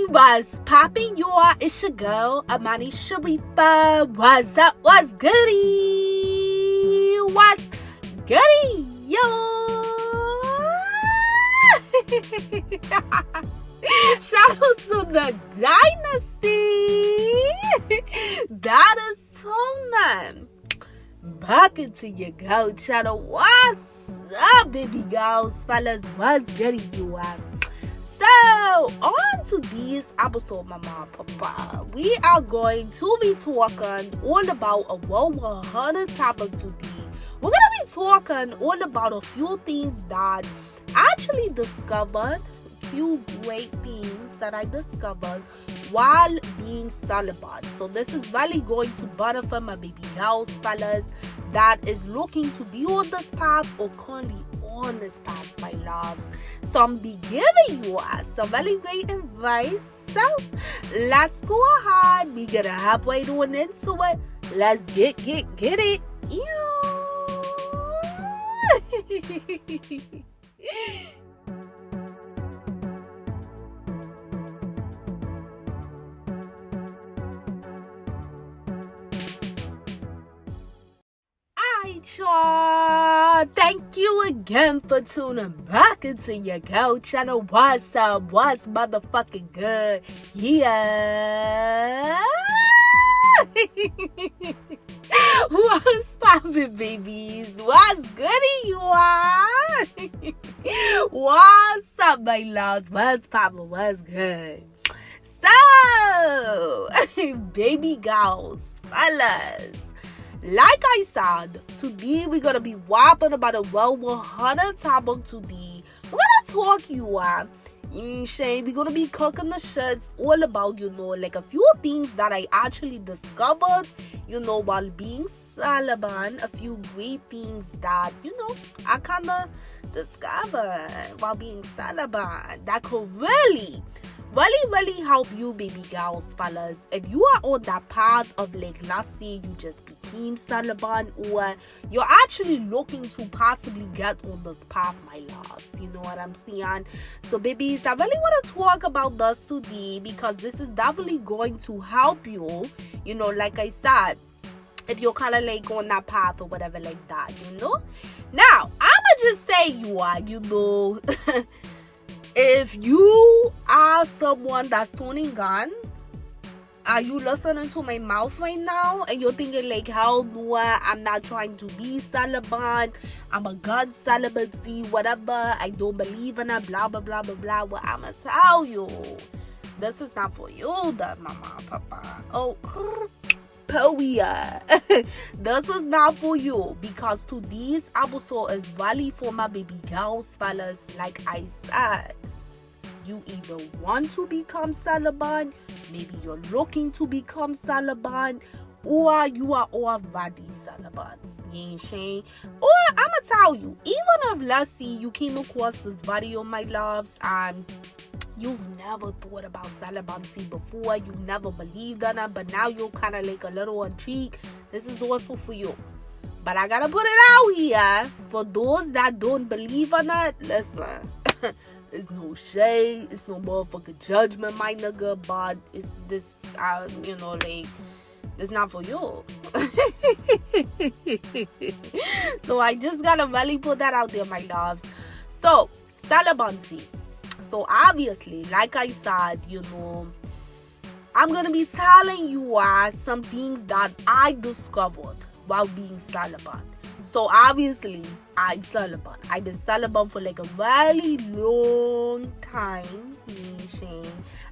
What's popping, y'all? It's your girl, AmaniSharifah. What's up? What's goody? What's goody, yo? Shout out to the Dynasty. That is Tona. Back into your girl channel. What's up, baby girls, fellas? What's goody, you are? So, on to this episode, Mama Papa, we are going to be talking all about a Roe Ah topic today. We're going to be talking all about a few things that I actually discovered, a few great things that I discovered while being celibate. So this is really going to benefit my baby girls, fellas, that is looking to be on this path or currently on this path, my loves. So I'm be giving you some really great advice. So let's go ahead. We gonna hop right on into it. Let's get it. Thank you again for tuning back into your girl channel. What's up? What's motherfucking good? Yeah. What's poppin', babies? What's goody, you are? What's up, my loves? What's poppin'? What's good? So, baby girls, fellas, like I said, today we're gonna be whopping about a Roe Ah topic today. We're gonna talk you up. We're gonna be cooking the shits all about, like a few things that I actually discovered, while being celibate. A few great things that, I kinda discovered while being celibate that could really help you, baby girls, fellas. If you are on that path of, like, let's say you just became celibate, or you're actually looking to possibly get on this path, my loves, you know what I'm saying? So, babies, I really want to talk about this today because this is definitely going to help you, like I said, if you're kind of like on that path or whatever like that, Now, I'ma just say you are, if you are someone that's tuning on, are you listening to my mouth right now? And you're thinking like, hell no, I'm not trying to be celibate. I'm against celibacy, whatever. I don't believe in it, blah, blah, blah, blah, blah. Well, I'ma tell you, this is not for you, then, mama, papa. Oh, Poia. This is not for you, because today's episode is really for my baby girls, fellas. Like I said, you either want to become celibate, maybe you're looking to become celibate, or you are already celibate. You ain't saying? Or I'ma tell you, even if, let's see, you came across this video, my loves, and you've never thought about celibacy before, you never believed in it, but now you're kind of like a little intrigued, this is also for you. But I gotta put it out here, for those that don't believe in it, listen, it's no shade, it's no motherfucking judgment, my nigga, but it's this, like, it's not for you. So I just gotta really put that out there, my loves. So, celibacy. So obviously, like I said, I'm gonna be telling you some things that I discovered while being celibate. So obviously, I'm celibate. I've been celibate for like a really long time.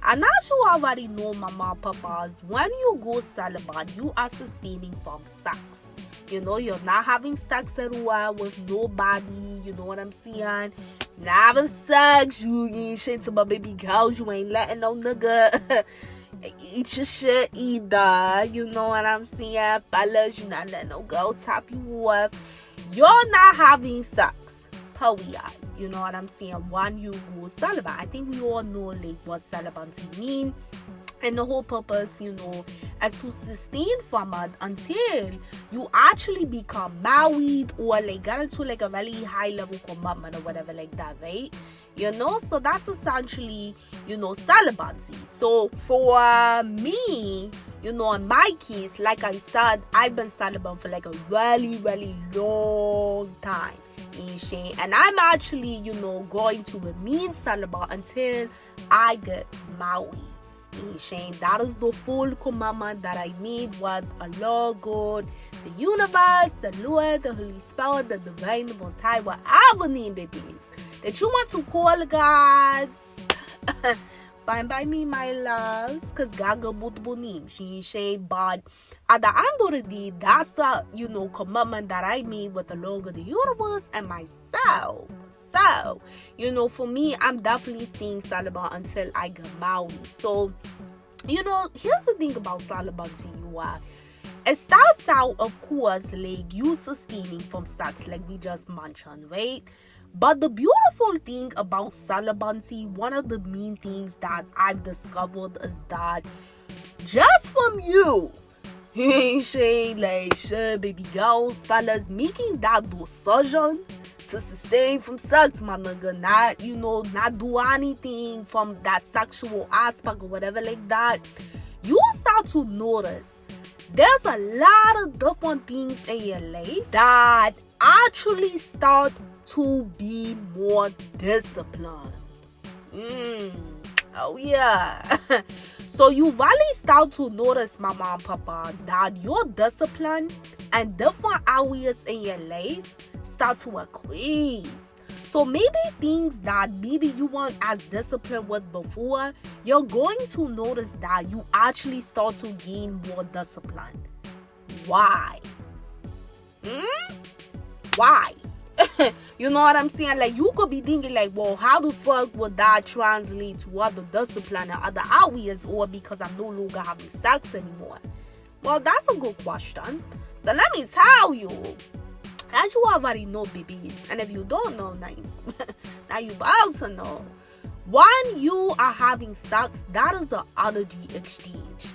I'm not sure you already know, mama, papas, when you go celibate, you are sustaining from sex. You're not having sex at all with nobody, you know what I'm saying? Not having sex, you ain't shit to my baby girls, you ain't letting no nigga eat your shit either, you know what I'm saying? Fellas, you not letting no girl top you off. You're not having sex, period. You know what I'm saying? When you go celibate, I think we all know like what celibacy mean. And the whole purpose, is to sustain from it until you actually become married or like get into like a really high level commitment or whatever like that, right? you know. So that's essentially, you know, celibacy. So for me, you know, in my case, like I said, I've been celibate for like a really, really long time. And I'm actually, you know, going to remain celibate until I get married. That is the full commitment that I made with Allah, God, the universe, the Lord, the Holy Spirit, the Divine, the Most High, whatever name it is that you want to call God's. Fine by me, my loves, because God got multiple names. But at the end of the day, that's the, you know, commitment that I made with the Lord of the universe and myself. So, you know, for me, I'm definitely staying celibate until I get married. So, you know, here's the thing about celibacy, you are. It starts out, of course, like you sustaining from sex, like we just mentioned, right? But the beautiful thing about celibacy, one of the main things that I've discovered is that just from you, like, sure, baby girls, fellas, making that decision to sustain from sex, my nigga, not, you know, not do anything from that sexual aspect or whatever like that, you start to notice there's a lot of different things in your life that actually start to be more disciplined. Oh yeah. So you really start to notice, mama and papa, that your discipline and different areas in your life start to increase. So maybe things that maybe you weren't as disciplined with before, you're going to notice that you actually start to gain more discipline. Why? Why? You know what I'm saying? Like, you could be thinking like, well, how the fuck would that translate to other discipline and other areas, or because I'm no longer having sex anymore? Well, that's a good question. So let me tell you, as you already know, babies, and if you don't know, now you about to know. When you are having sex, that is an energy exchange.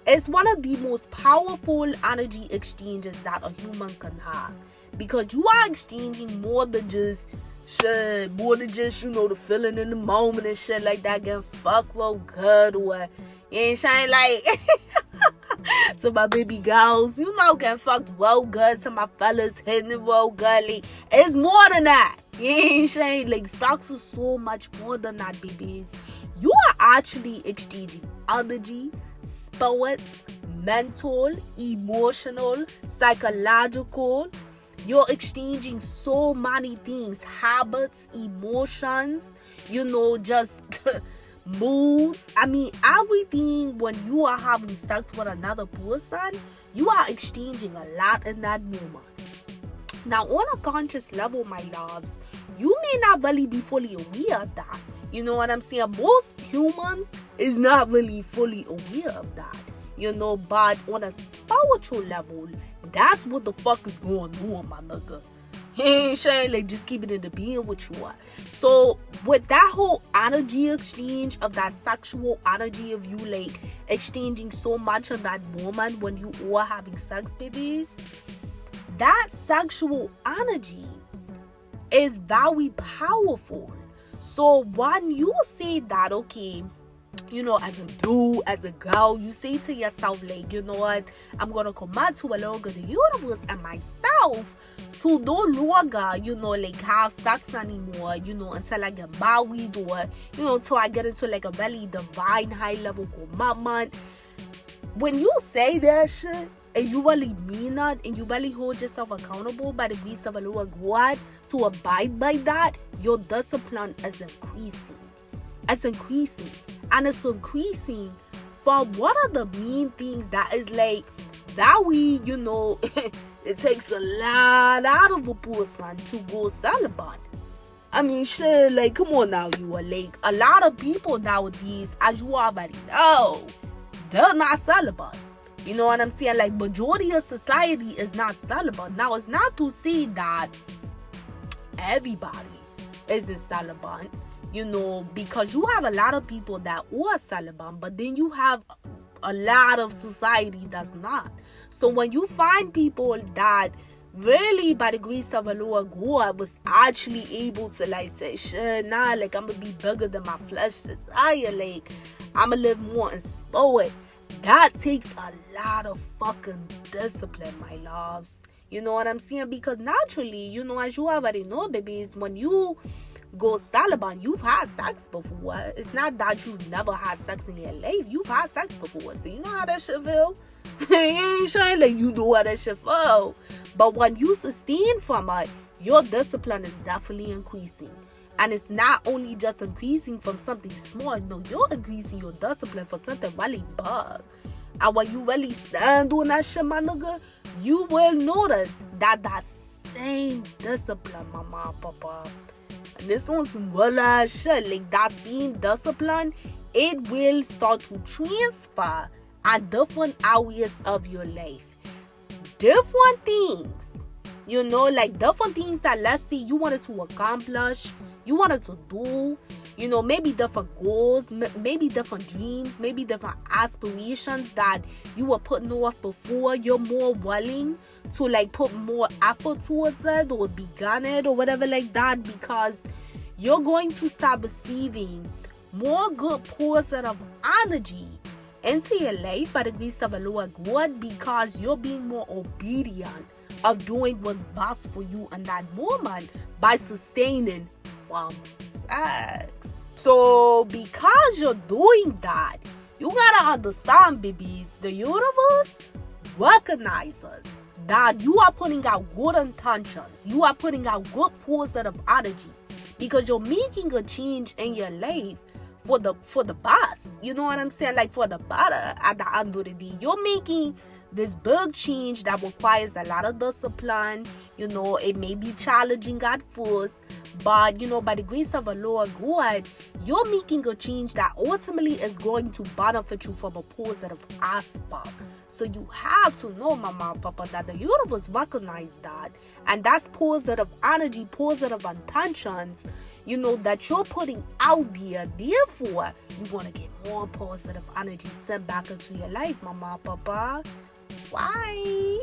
It's one of the most powerful energy exchanges that a human can have. Because you are exchanging more than just shit, more than just, you know, the feeling in the moment and shit like that, getting fucked well good, or, you ain't saying, like, to my baby girls, you know, getting fucked well good, to my fellas hitting it well good, like, it's more than that, you ain't saying, like, sex is so much more than that, babies. You are actually exchanging energy, spirits, mental, emotional, psychological. You're exchanging so many things, habits, emotions, you know, just moods. I mean, everything. When you are having sex with another person, you are exchanging a lot in that moment. Now, on a conscious level, my loves, you may not really be fully aware of that. You know what I'm saying? Most humans is not really fully aware of that. You know, but on a spiritual level, that's what the fuck is going on, my nigga. He ain't saying, like, just keep it in the being with you are. So, with that whole energy exchange of that sexual energy of you, like, exchanging so much of that moment when you are having sex, babies, that sexual energy is very powerful. So, when you say that, okay, you know, as a dude, as a girl, you say to yourself, like, you know what, I'm gonna commit to a longer the universe and myself to no longer, you know, like, have sex anymore, you know, until I get married, or, you know, till I get into like a very divine high level commitment. When you say that shit and you really mean that, and you really hold yourself accountable by the grace of the Lord God to abide by that, your discipline is increasing. It's increasing. And it's increasing for one of the main things that is like that we, you know, it takes a lot out of a person to go celibate. I mean, shit, like, come on now, you are like, a lot of people nowadays, as you already know, they're not celibate. You know what I'm saying? Like, majority of society is not celibate. Now, it's not to say that everybody isn't celibate. You know, because you have a lot of people that are celibate, but then you have a lot of society that's not. So when you find people that really, by the grace of the Lord God, was actually able to like say, shit, nah, like I'm gonna be bigger than my flesh desire, like I'm gonna live more in spirit. That takes a lot of fucking discipline, my loves. You know what I'm saying? Because naturally, you know, as you already know, babies, when you go celibate, you've had sex before. It's not that you've never had sex in your life. You've had sex before. So you know how that shit feel? You ain't saying like you know how that shit feel. But when you sustain from it, your discipline is definitely increasing. And it's not only just increasing from something small. No, you're increasing your discipline for something really big. And when you really stand on that shit, my nigga, you will notice that same discipline, mama, papa, and this on some well shit, like that same discipline, it will start to transfer at different areas of your life. Different things, you know, like different things that, let's say, you wanted to accomplish, you wanted to do, you know, maybe different goals, maybe different dreams, maybe different aspirations that you were putting off before. You're more willing to like put more effort towards it or begin it or whatever like that, because you're going to start receiving more good positive energy into your life by the grace of the Lord God, because you're being more obedient of doing what's best for you in that moment by sustaining from sex. So because you're doing that, you gotta understand, babies, the universe recognizes that you are putting out good intentions, you are putting out good positive energy, because you're making a change in your life for the best. You know what I'm saying? Like for the better at the end of the day. You're making this big change that requires a lot of discipline. You know, it may be challenging at first, but you know, by the grace of the Lord God, you're making a change that ultimately is going to benefit you from a positive aspect. So you have to know, mama and papa, that the universe recognizes that, and that's positive energy, positive intentions, you know, that you're putting out there. Therefore, you're going to get more positive energy sent back into your life, mama and papa. Why?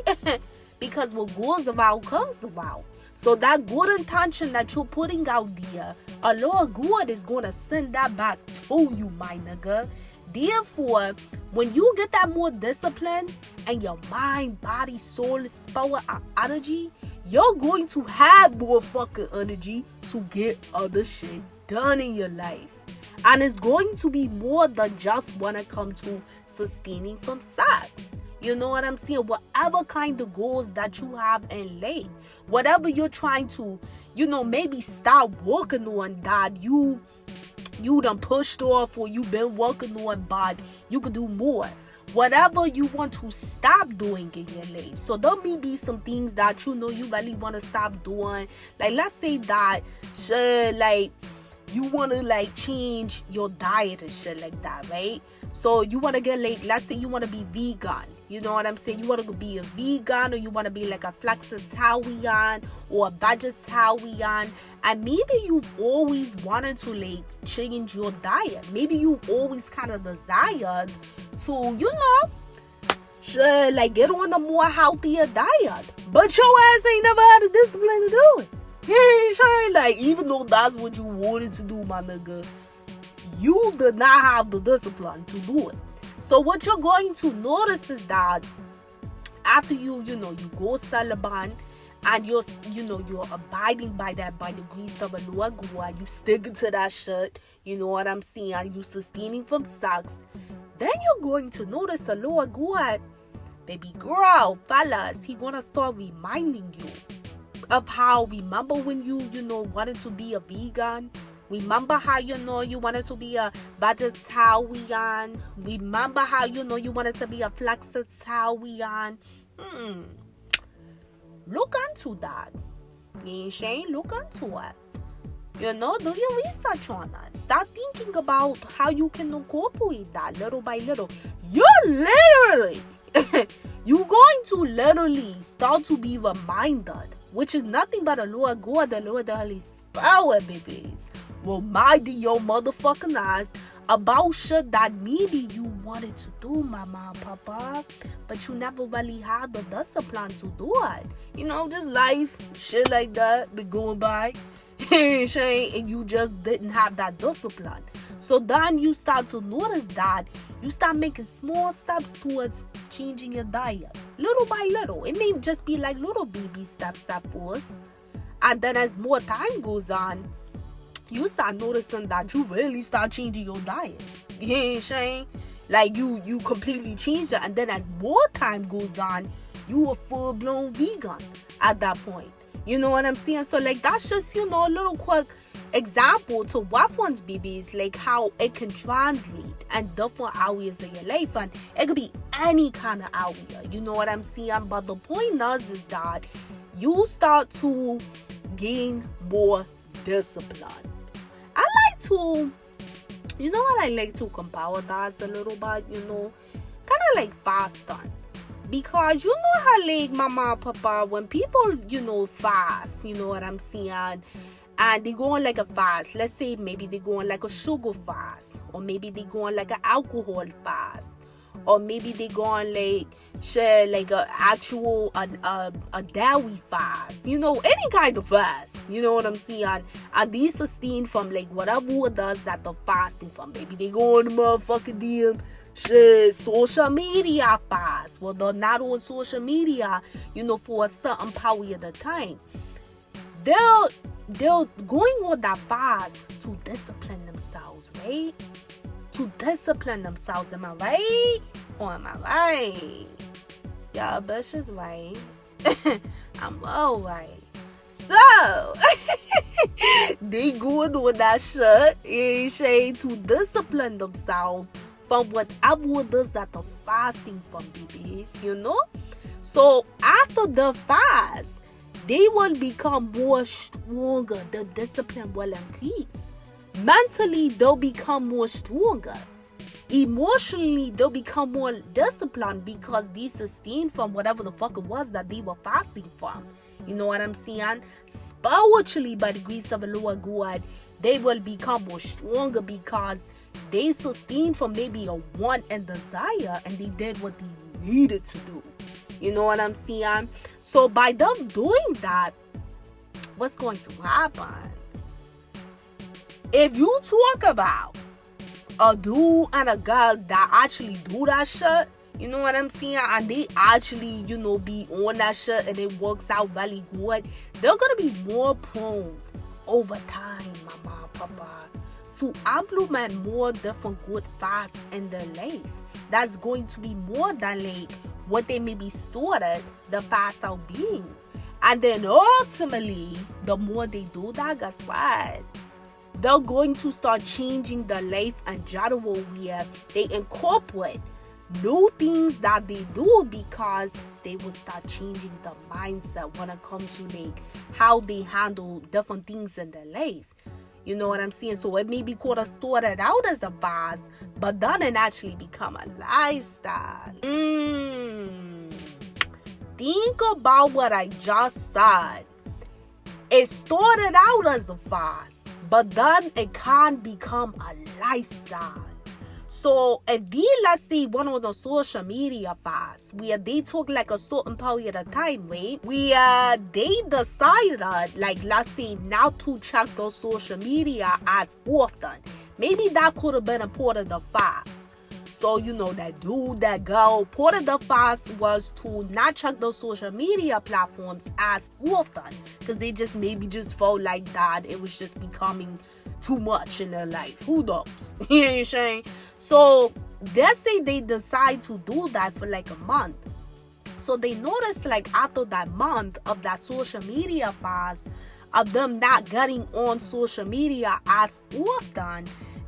Because what goes around comes around. So that good intention that you're putting out there, a Lord God is going to send that back to you, my nigga. Therefore, when you get that more discipline and your mind, body, soul, spirit, and energy, you're going to have more fucking energy to get other shit done in your life. And it's going to be more than just when it comes to sustaining from sex. You know what I'm saying? Whatever kind of goals that you have in life, whatever you're trying to, you know, maybe start working on that you done pushed off or you've been working on, but you could do more. Whatever you want to stop doing in your life. So there may be some things that you know you really want to stop doing. Like let's say that shit, like you want to like change your diet and shit like that, right? So you want to get like, let's say you want to be vegan. You know what I'm saying? You want to be a vegan, or you want to be like a flexitarian or a vegetarian. And maybe you've always wanted to like change your diet. Maybe you've always kind of desired to, you know, like get on a more healthier diet. But your ass ain't never had the discipline to do it. You ain't sure, like, even though that's what you wanted to do, my nigga, you did not have the discipline to do it. So what you're going to notice is that after you go celibate and you're abiding by that, by the grace of the Lord God, you sticking to that shit, you know what I'm saying, you sustaining from sex, then you're going to notice the Lord God, baby girl, fellas, he gonna start reminding you of how, remember when you wanted to be a vegan? Remember how you wanted to be a vegetarian? Remember how you wanted to be a flexitarian? Look into that. You ain't saying look into it. Do your research on that. Start thinking about how you can incorporate that little by little. You're literally start to be reminded, which is nothing but the Lord God, the Lord, the Holy Spirit, babies, reminding your motherfucking eyes about shit that maybe you wanted to do, mama and papa, but you never really had the discipline to do it. You know, just life, shit like that, be going by. And you just didn't have that discipline. So then you start to notice that you start making small steps towards changing your diet, little by little. It may just be like little baby steps at first, and then as more time goes on, you start noticing that you really start changing your diet. You know what I'm saying? Like you completely change it, and then as more time goes on, you a full-blown vegan at that point. You know what I'm saying? So like that's just, you know, a little quick example to what one's babies, like how it can translate and different areas of your life, and it could be any kind of area. You know what I'm saying? But the point is that you start to gain more discipline. I like to, you know what, I like to compare that a little bit, you know, kind of like fasting. Because you know how like mama, papa, when people, you know, fast, you know what I'm saying, and they go on like a fast, let's say maybe they go on like a sugar fast, or maybe they go on like an alcohol fast, or maybe they go on like share like a actual a dairy fast, you know, any kind of fast, you know what I'm saying, and these sustain from like whatever it does that they're fasting from. Maybe they go on the motherfucking DM shit, social media fast. Well, they're not on social media, you know, for a certain period of time. They're going on that fast to discipline themselves, right? To discipline themselves. Am I right? Or am I right? Y'all bitches right. I'm all right. So they going on that shit to discipline themselves from whatever it is that they're fasting from, babies, you know? So after the fast, they will become more stronger. The discipline will increase. Mentally, they'll become more stronger. Emotionally, they'll become more disciplined because they sustain from whatever the fuck it was that they were fasting from. You know what I'm saying? Spiritually, by the grace of the Lord God, they will become more stronger because they sustained from maybe a want and desire, and they did what they needed to do. You know what I'm saying? So by them doing that, what's going to happen? If you talk about a dude and a girl that actually do that shit, you know what I'm saying, and they actually, you know, be on that shit and it works out really good, they're gonna be more prone over time, mama, papa, to implement more different good fasts in their life. That's going to be more than like what they maybe started the fast out being. And then ultimately, the more they do that, guess what? They're going to start changing their life in general, where they incorporate new things that they do because they will start changing the mindset when it comes to like how they handle different things in their life. You know what I'm saying? So it may be called a started out as a fast, but then it actually become a lifestyle. Think about what I just said. It started out as a fast, but then it can become a lifestyle. So if they, let's say, one of the social media fasts where they took like a certain period of time, right? Where they decided, like, let's say, not to check those social media as often. Maybe that could have been a part of the fast. So, you know, that dude, that girl, part of the fast was to not check those social media platforms as often. Because they just maybe just felt like that. It was just becoming too much in their life. Who knows? You know what I'm saying? So let's say they decide to do that for like a month. So they notice like after that month of that social media fast, of them not getting on social media as often,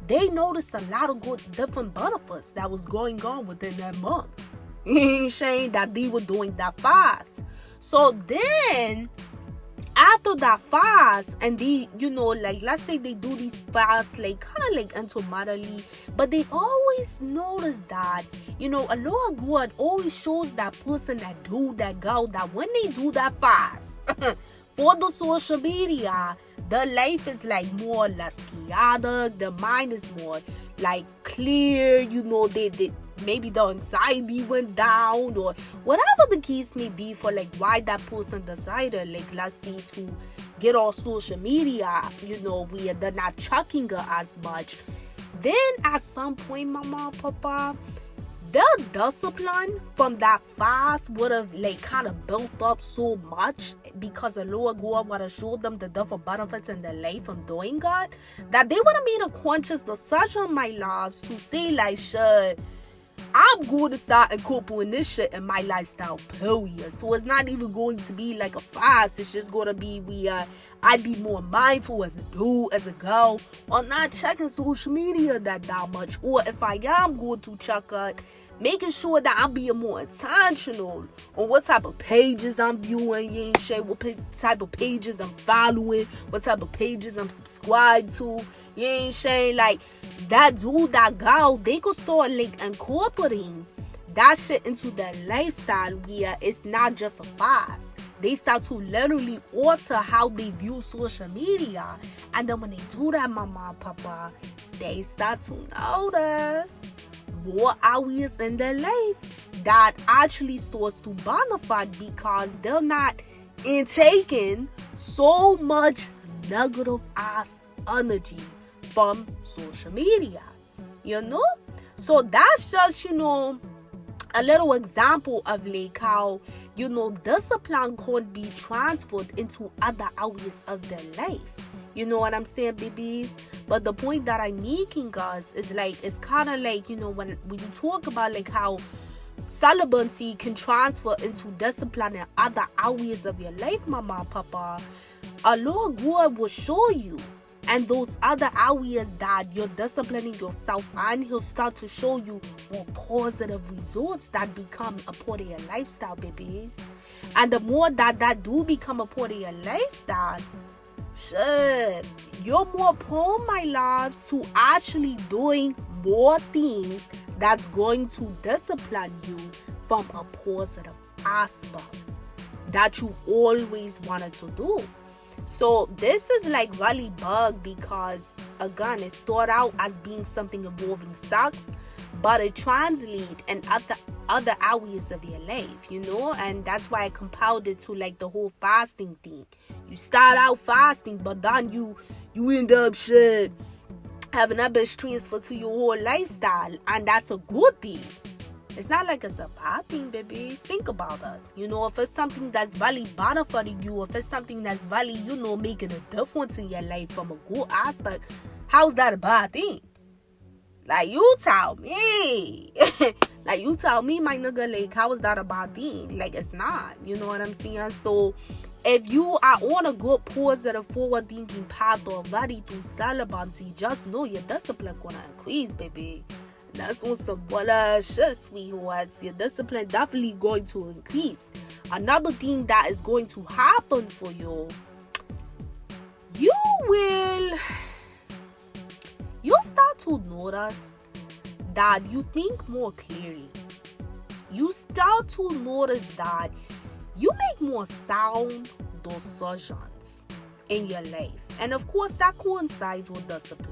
they noticed a lot of good different benefits that was going on within that month. You know what I'm saying? That they were doing that fast. So then after that fast, and they, you know, like, let's say they do these fasts, like, kind of like intermittently, but they always notice that, you know, a lot of God always shows that person, that dude, that girl, that when they do that fast for the social media, their life is like more or less chaotic, their mind is more like clear, you know, they maybe the anxiety went down, or whatever the case may be for like why that person decided, like, let's see, to get off social media, you know, where they're not chucking her as much. Then at some point, mama, papa, their discipline from that fast would have like kind of built up so much, because the Lord God would have showed them the different benefits in their life from doing God, that they would have made a conscious decision, my loves, to say like, shit, I'm going to start incorporating this shit in my lifestyle, period. So it's not even going to be like a fast. It's just going to be I'd be more mindful as a dude, as a girl, on not checking social media that much. Or if I am going to check it, making sure that I'm being more intentional on what type of pages I'm viewing, you ain't shit, what type of pages I'm following, what type of pages I'm subscribed to. You ain't saying like that dude, that girl, they could start like incorporating that shit into their lifestyle where it's not just a fast. They start to literally alter how they view social media. And then when they do that, mama and papa, they start to notice more hours in their life that actually starts to benefit, because they're not intaking so much negative ass energy from social media, you know. So that's just, you know, a little example of like how, you know, discipline can be transferred into other areas of their life. You know what I'm saying, babies? But the point that I'm making, guys, is like, it's kind of like, you know, when you talk about like how celibacy can transfer into discipline in other areas of your life, mama, papa, a Lord God will show you. And those other areas that you're disciplining yourself, and he'll start to show you more positive results that become a part of your lifestyle, babies. And the more that do become a part of your lifestyle, shit, you're more prone, my loves, to actually doing more things that's going to discipline you from a positive aspect that you always wanted to do. So this is like really bug, because again, it started out as being something involving sex, but it translates in other areas of your life, you know. And that's why I compiled it to like the whole fasting thing. You start out fasting, but then you end up shit having that bitch transfer to your whole lifestyle, and that's a good thing. It's not like it's a bad thing, babies. Think about it. You know, if it's something that's really benefiting you, if it's something that's really, you know, making a difference in your life from a good aspect, how's that a bad thing? Like, you tell me. Like, you tell me, my nigga, like, how is that a bad thing? Like, it's not. You know what I'm saying? So, if you are on a good, positive, forward-thinking path already through celibacy, just know your discipline gonna increase, baby. That's on some butter shit, sweethearts. Your discipline definitely going to increase. Another thing that is going to happen for you, you'll start to notice that you think more clearly. You start to notice that you make more sound decisions in your life. And of course, that coincides with discipline.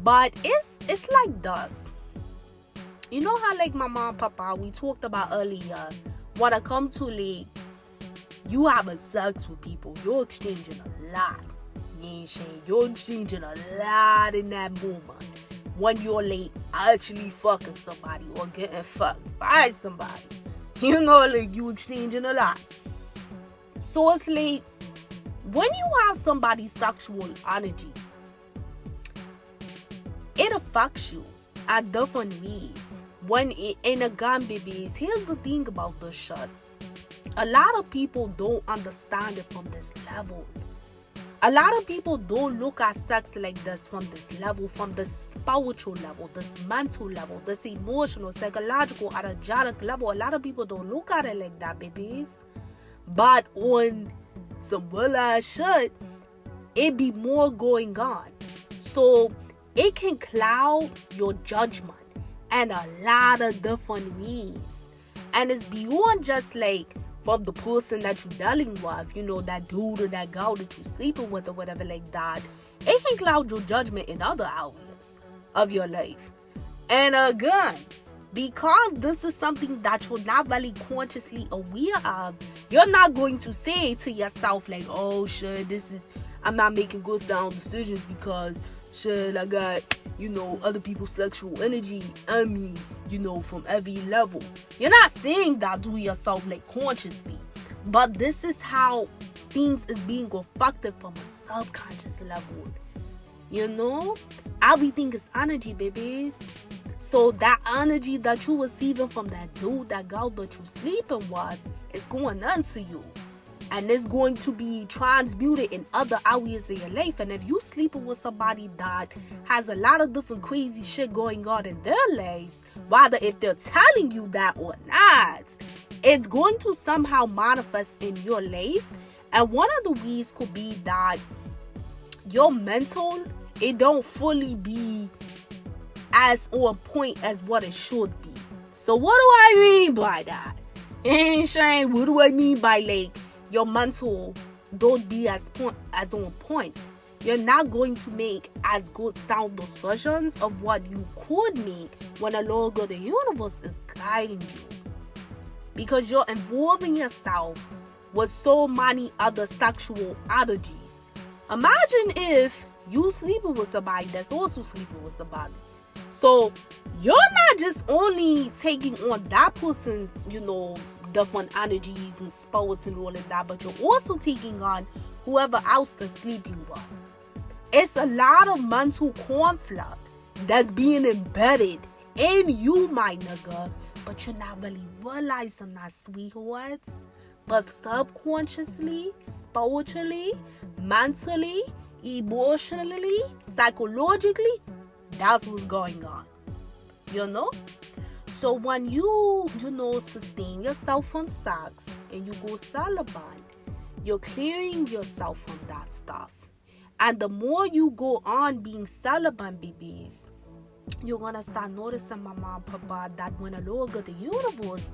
But it's like this. You know how like my mom and papa, we talked about earlier, when it comes to like, you having sex with people, you're exchanging a lot. You ain't saying you're exchanging a lot in that moment. When you're like actually fucking somebody or getting fucked by somebody. You know, like you exchanging a lot. So it's like, when you have somebody's sexual energy, it affects you at different ways. And again, babies, here's the thing about this shit. A lot of people don't understand it from this level. A lot of people don't look at sex like this from this level, from the spiritual level, this mental level, this emotional, psychological, energetic level. A lot of people don't look at it like that, babies. But on some real ass shit, it be more going on. So it can cloud your judgment in a lot of different ways. And it's beyond just like from the person that you're dealing with, you know, that dude or that girl that you're sleeping with or whatever like that. It can cloud your judgment in other areas. of your life. And again, because this is something that you're not really consciously aware of, you're not going to say to yourself like, oh shit, I'm not making good sound decisions because shit, I got, other people's sexual energy on me, from every level. You're not saying that to yourself like consciously, but this is how things is being affected from a subconscious level. Everything is energy, babies. So that energy that you receiving from that dude, that girl that you sleeping with, is going into you. And it's going to be transmuted in other areas of your life. And if you sleeping with somebody that has a lot of different crazy shit going on in their lives, whether if they're telling you that or not, it's going to somehow manifest in your life. And one of the ways could be that your mental, it don't fully be as on point as what it should be. So what do I mean by that? Shane, what do I mean by like your mental don't be as on point? You're not going to make as good sound decisions of what you could make when the Lord of the universe is guiding you, because you're involving yourself with so many other sexual energies. Imagine if you sleeping with somebody that's also sleeping with somebody. So you're not just only taking on that person's, different energies and spirits and all of that, but you're also taking on whoever else they're sleeping with. It's a lot of mental conflict that's being embedded in you, my nigga, but you're not really realizing that, sweethearts. But subconsciously, spiritually, mentally, emotionally, psychologically, that's what's going on. So when you sustain yourself from sex and you go celibate, you're clearing yourself from that stuff. And the more you go on being celibate, babies, you're gonna start noticing, mama and papa, that when the Lord of the universe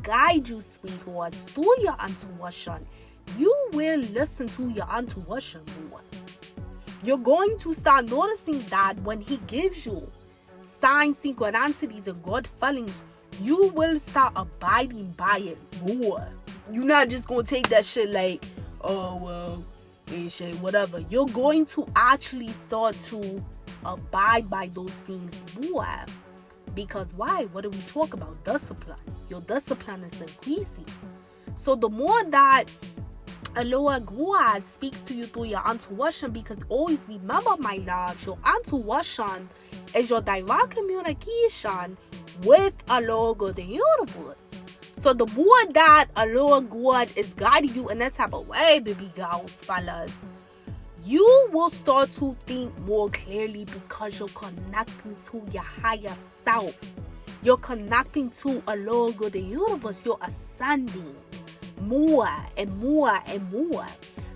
guide you, sweethearts, through your intuition, you will listen to your intuition more. You're going to start noticing that when he gives you signs, synchronicities, and God feelings, you will start abiding by it more. You're not just going to take that shit like, oh, well, shit, whatever. You're going to actually start to abide by those things more. Because why? What do we talk about? Discipline. Your discipline is increasing. So the more that a lower God speaks to you through your intuition, because always remember, my love, your intuition is your direct communication with a lower God, the universe. So the more that a lower God is guiding you in that type of way, baby girls, fellas, you will start to think more clearly because you're connecting to your higher self. You're connecting to a lower God, the universe. You're ascending more and more and more.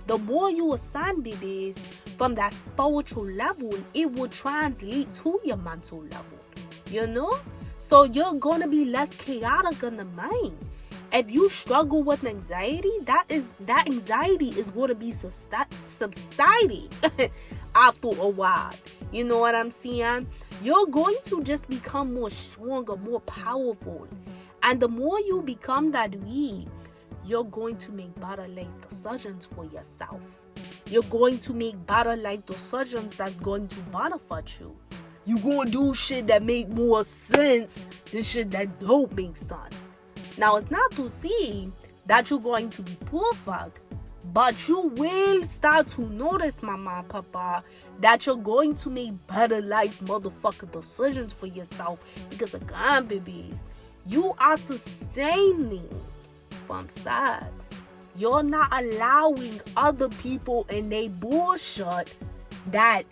The more you ascend, babies, from that spiritual level, it will translate to your mental level. So you're gonna be less chaotic in the mind. If you struggle with anxiety, that anxiety is going to be subsiding after a while. You know what I'm saying? You're going to just become more stronger, more powerful. And the more you become that way, you're going to make better life decisions for yourself. You're going to make better life decisions that's going to benefit you. You're going to do shit that make more sense than shit that don't make sense. Now, it's not to say that you're going to be perfect, but you will start to notice, mama and papa, that you're going to make better life motherfucking decisions for yourself. Because again, babies, you are sustaining from sex. You're not allowing other people and they bullshit that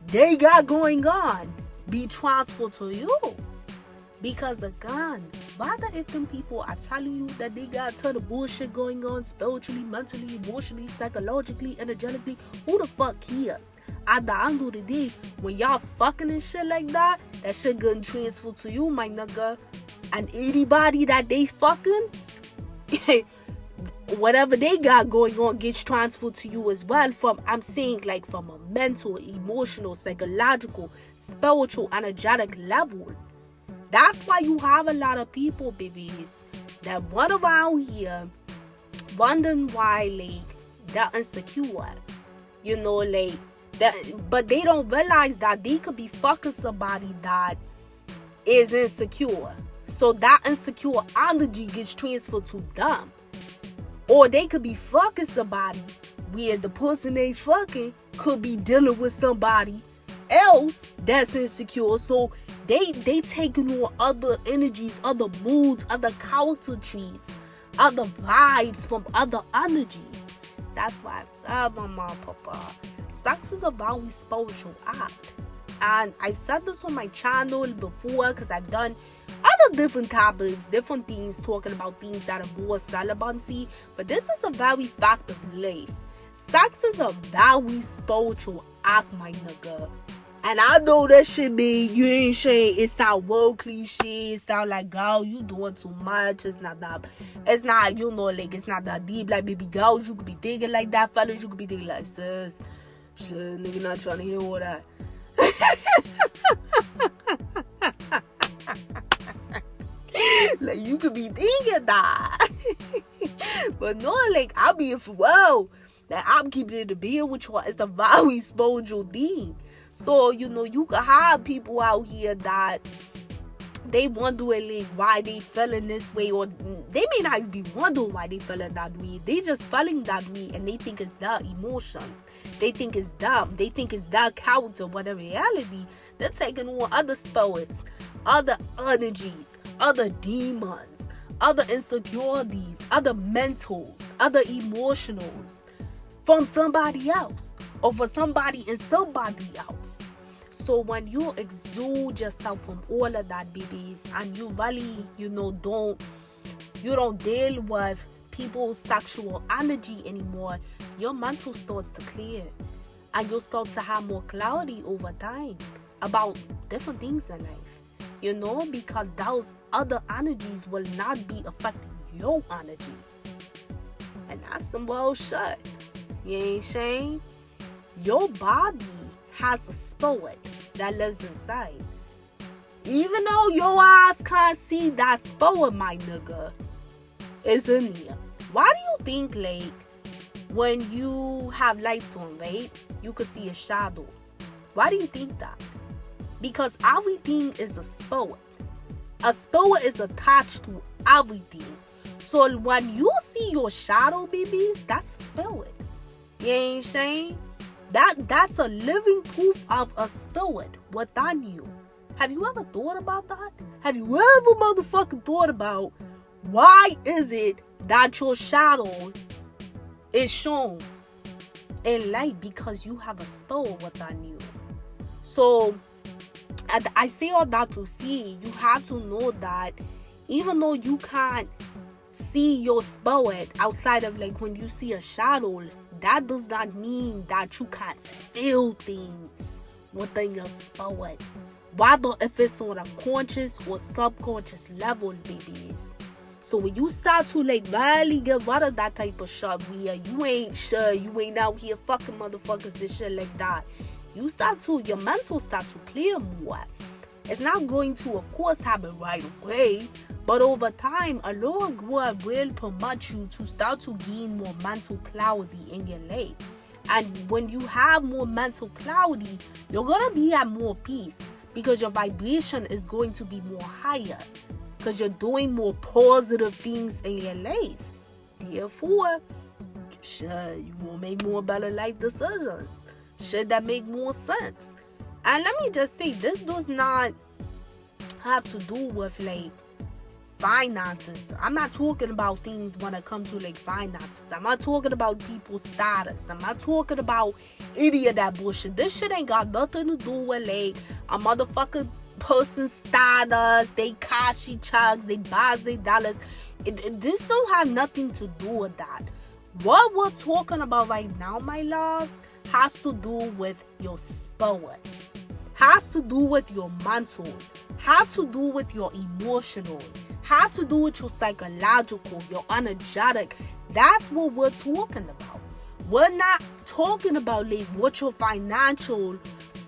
they got going on be transferred to you. Because again, whether if them people are telling you that they got a ton of bullshit going on spiritually, mentally, emotionally, psychologically, energetically, who the fuck cares? At the end of the day, when y'all fucking and shit like that, that shit getting transferred to you, my nigga. And anybody that they fucking, whatever they got going on gets transferred to you as well. I'm saying like from a mental, emotional, psychological, spiritual, energetic level. That's why you have a lot of people, babies, that run around here wondering why, like, they're insecure. You know, like, that, but they don't realize that they could be fucking somebody that is insecure. So that insecure energy gets transferred to them. Or they could be fucking somebody where the person they fucking could be dealing with somebody else that's insecure. So they taking on other energies, other moods, other character traits, other vibes from other energies. That's why I said, Mama, Papa, sex is a very spiritual act. And I've said this on my channel before, because I've done other different topics, different things, talking about things that are more celibacy. But this is a very fact of life. Sex is a very spiritual act, my nigga. And I know that shit be, you ain't saying, it sound world cliche, it sound like, girl, you doing too much, it's not that, it's not, you know, like, it's not that deep, like, baby girls, you could be thinking like that, fellas, you could be thinking like, sis, shit, nigga not trying to hear all that. Like, you could be thinking that. But no, like, I'm being for real, that I'm keeping it to be with you, it's a very spiritual thing. So, you know, you can have people out here that they wondering, like, why they feeling this way, or they may not be wondering why they feeling that way. They just feeling that way, and they think it's their emotions. They think it's them. They think it's their character, but in reality, they're taking on other spirits, other energies, other demons, other insecurities, other mentals, other emotionals from somebody else, or for somebody and somebody else. So when you exude yourself from all of that, babies, and you really, you know, don't deal with people's sexual energy anymore, your mental starts to clear, and you'll start to have more clarity over time about different things in life, you know, because those other energies will not be affecting your energy. And that's some wild shit. You ain't saying? Your body has a spirit that lives inside. Even though your eyes can't see that spirit, my nigga, is in here. Why do you think, like, when you have lights on, right, you could see a shadow? Why do you think that? Because everything is a spirit. A spirit is attached to everything. So when you see your shadow, babies, that's a spirit. You ain't saying? That's a living proof of a spirit within you. Have you ever thought about that? Have you ever motherfucking thought about why is it that your shadow is shown in light? Because you have a spirit within you. So, I say all that to see, you have to know that even though you can't see your spirit outside of, like, when you see a shadow, that does not mean that you can't feel things within your spirit, whether if it's on a conscious or subconscious level, babies. So when you start to, like, really get rid of that type of shit where you ain't sure, you ain't out here fucking motherfuckers and shit like that, your mental start to clear more. It's not going to, of course, happen right away, but over time, a Lord God will permit you to start to gain more mental clarity in your life. And when you have more mental clarity, you're going to be at more peace, because your vibration is going to be more higher, because you're doing more positive things in your life. Therefore, sure, you will make more better life decisions. Should that make more sense? And let me just say, this does not have to do with, like, finances. I'm not talking about things when it comes to, like, finances. I'm not talking about people's status. I'm not talking about any of that bullshit. This shit ain't got nothing to do with, like, a motherfucking person's status, they cashy chugs, they buys, they dollars. This don't have nothing to do with that. What we're talking about right now, my loves, has to do with your spirit, has to do with your mental, has to do with your emotional, has to do with your psychological, your energetic. That's what we're talking about. We're not talking about, like, what your financial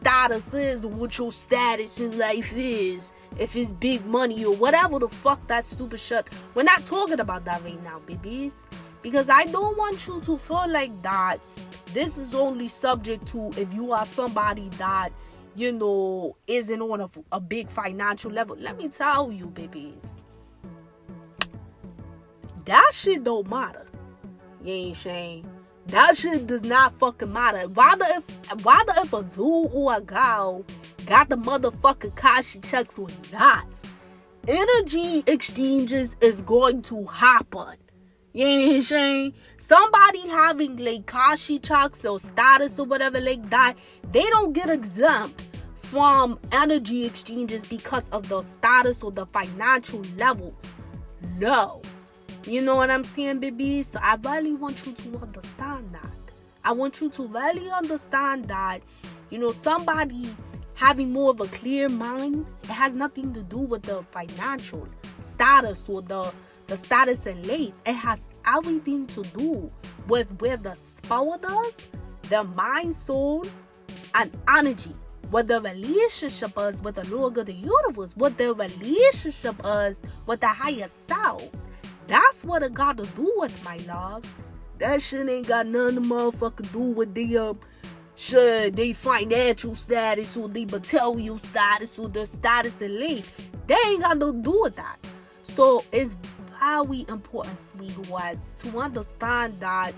status is or what your status in life is. If it's big money or whatever the fuck that stupid shit. We're not talking about that right now, babies. Because I don't want you to feel like that. This is only subject to if you are somebody that, you know, isn't on a big financial level. Let me tell you, babies. That shit don't matter. You ain't saying. That shit does not fucking matter. Rather if a dude or a girl got the motherfucking Kashi checks or not, energy exchanges is going to happen. You know what I'm saying? Somebody having like Kashi checks or status or whatever like that, they don't get exempt from energy exchanges because of the status or the financial levels. No. You know what I'm saying, baby? So I really want you to understand that. I want you to really understand that, you know, somebody having more of a clear mind, it has nothing to do with the financial status or the status in life. It has everything to do with where the spirit is, the mind, soul, and energy. What the relationship is with the Lord of the universe. What the relationship is with the higher selves. That's what it got to do with, my loves. That shit ain't got nothing to motherfucking do with they financial status or the material status or the status in life. They ain't got nothing to do with that. So it's very important, sweethearts, to understand that,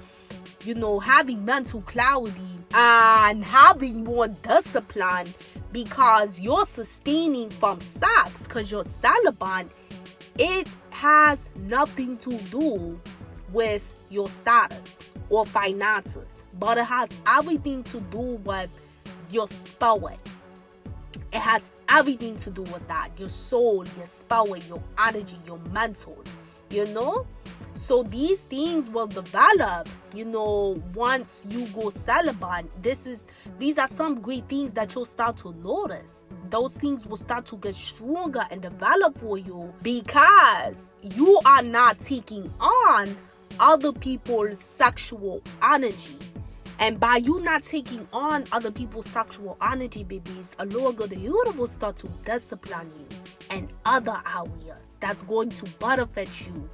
you know, having mental clarity and having more discipline because you're sustaining from sex because you're celibate, it has nothing to do with your status or finances, but it has everything to do with your spirit. It has everything to do with that. Your soul, your spirit, your energy, your mental, you know? So these things will develop, you know, once you go celibate. These are some great things that you'll start to notice. Those things will start to get stronger and develop for you because you are not taking on other people's sexual energy. And by you not taking on other people's sexual energy, babies, a Lord of the universe will start to discipline you in other areas that's going to benefit you.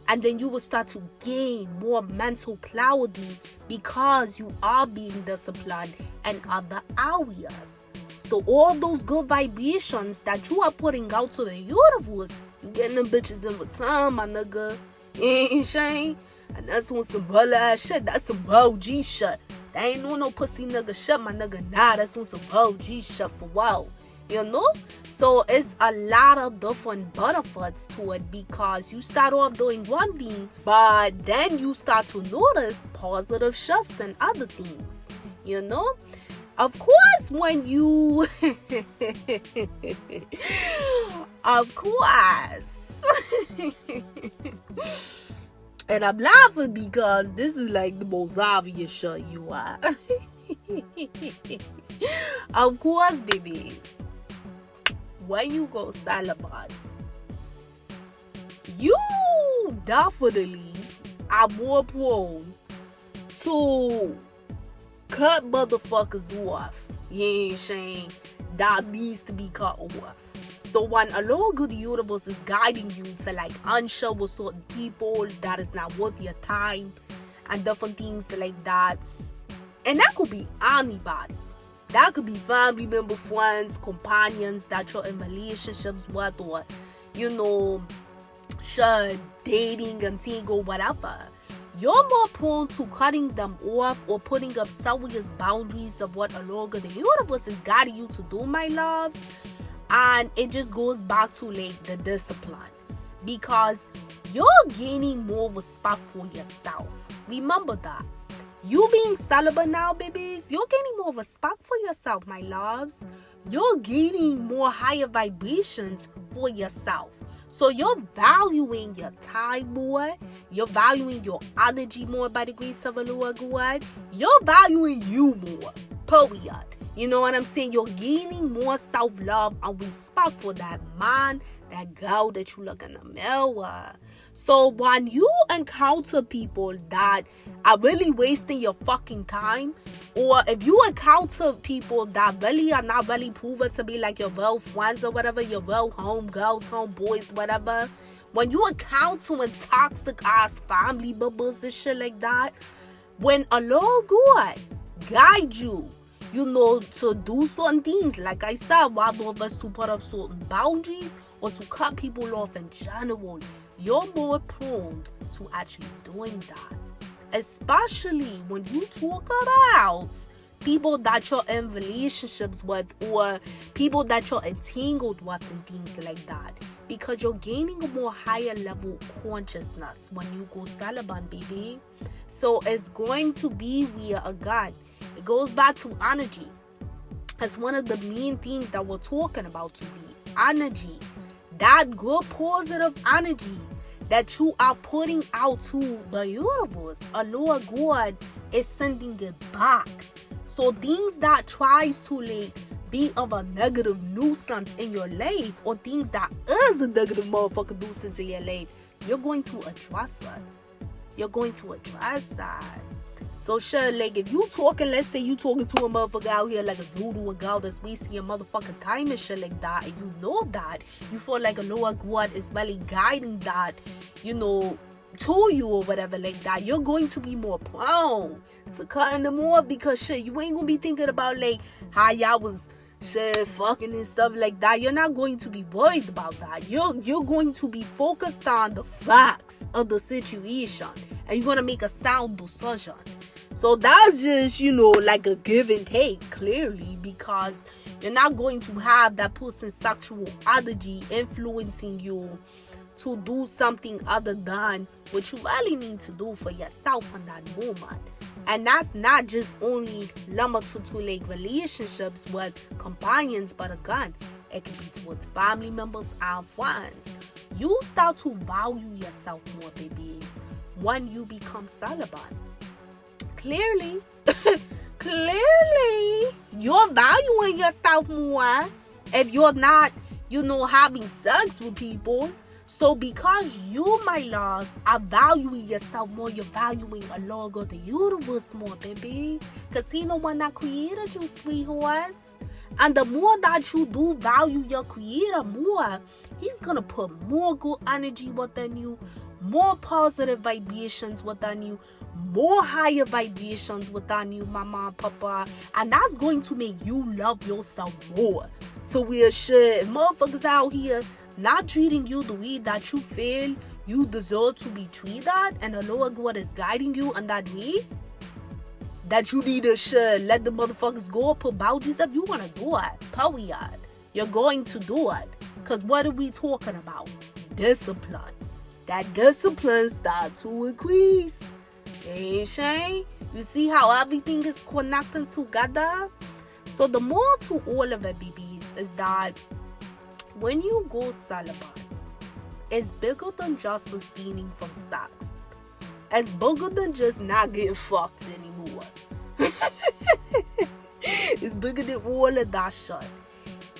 And then you will start to gain more mental clarity because you are being disciplined in other areas. So all those good vibrations that you are putting out to the universe, you getting them bitches in return, my nigga. You ain't saying? And that's on some bull ass shit. That's some OG shit. That ain't no pussy nigga shit, my nigga. Nah, that's on some OG shit for wow. You know? So it's a lot of different benefits to it because you start off doing one thing, but then you start to notice positive shifts and other things. You know? Of course, when you... of course. And I'm laughing because this is like the most obvious shit you are. Of course, babies. When you go celibate, you definitely are more prone to cut motherfuckers off. You ain't saying that needs to be cut off. So when a Lord of the universe is guiding you to like unsure with certain people that is not worth your time and different things like that, and that could be anybody. That could be family member, friends, companions that you're in relationships with, or, you know, dating and single, whatever. You're more prone to cutting them off or putting up serious boundaries of what a Lord of the universe is guiding you to do, my loves. And it just goes back to like the discipline. Because you're gaining more respect for yourself. Remember that. You being celibate now, babies, you're gaining more respect for yourself, my loves. You're gaining more higher vibrations for yourself. So you're valuing your time more. You're valuing your energy more by the grace of the Lord God. You're valuing you more. Period. You know what I'm saying? You're gaining more self-love and respect for that man, that girl that you look in the mirror. So when you encounter people that are really wasting your fucking time, or if you encounter people that really are not really proven to be like your real friends or whatever, your real homegirls, homeboys, whatever, when you encounter toxic ass family members and shit like that, when Allah God guide you, you know, to do certain things, like I said, rather of us to put up certain boundaries or to cut people off in general, you're more prone to actually doing that. Especially when you talk about people that you're in relationships with or people that you're entangled with and things like that. Because you're gaining a more higher level consciousness when you go celibate, baby. So it's going to be where, again, it goes back to energy. It's one of the main things that we're talking about today. Energy. That good positive energy that you are putting out to the universe. Allah God is sending it back. So things that tries to like be of a negative nuisance in your life, or things that is a negative motherfucking nuisance in your life, you're going to address that. You're going to address that. So sure, like if you talking, let's say you talking to a motherfucker out here like a dude or a girl that's wasting your motherfucking time and shit like that, and you know that, you feel like a lower God is really guiding that, you know, to you or whatever like that, you're going to be more prone to cutting them off, because shit, you ain't gonna be thinking about like how y'all was shit fucking and stuff like that. You're not going to be worried about that. You're going to be focused on the facts of the situation, and you're gonna make a sound decision. So that's just, you know, like a give and take, clearly, because you're not going to have that person's sexual energy influencing you to do something other than what you really need to do for yourself in that moment. And that's not just only limited to like relationships with companions, but again, it can be towards family members and friends. You start to value yourself more, babies, when you become celibate. Clearly, you're valuing yourself more if you're not, you know, having sex with people. So because you, my loves, are valuing yourself more, you're valuing Allah God, the universe more, baby. Because He the one that created you, sweethearts. And the more that you do value your creator more, He's going to put more good energy within you, more positive vibrations within you, more higher vibrations within you, mama, papa. And that's going to make you love yourself more. So we're shit. Motherfuckers out here not treating you the way that you feel you deserve to be treated, and the Lord God is guiding you in that way, that you need to let the motherfuckers go, put boundaries up. You want to do it, period. You're going to do it. Because what are we talking about? Discipline. That discipline starts to increase. Ain't Shay? You see how everything is connecting together? So the more to all of it, babies, is that when you go celibate, it's bigger than just abstaining from sex. It's bigger than just not getting fucked anymore. It's bigger than all of that shit.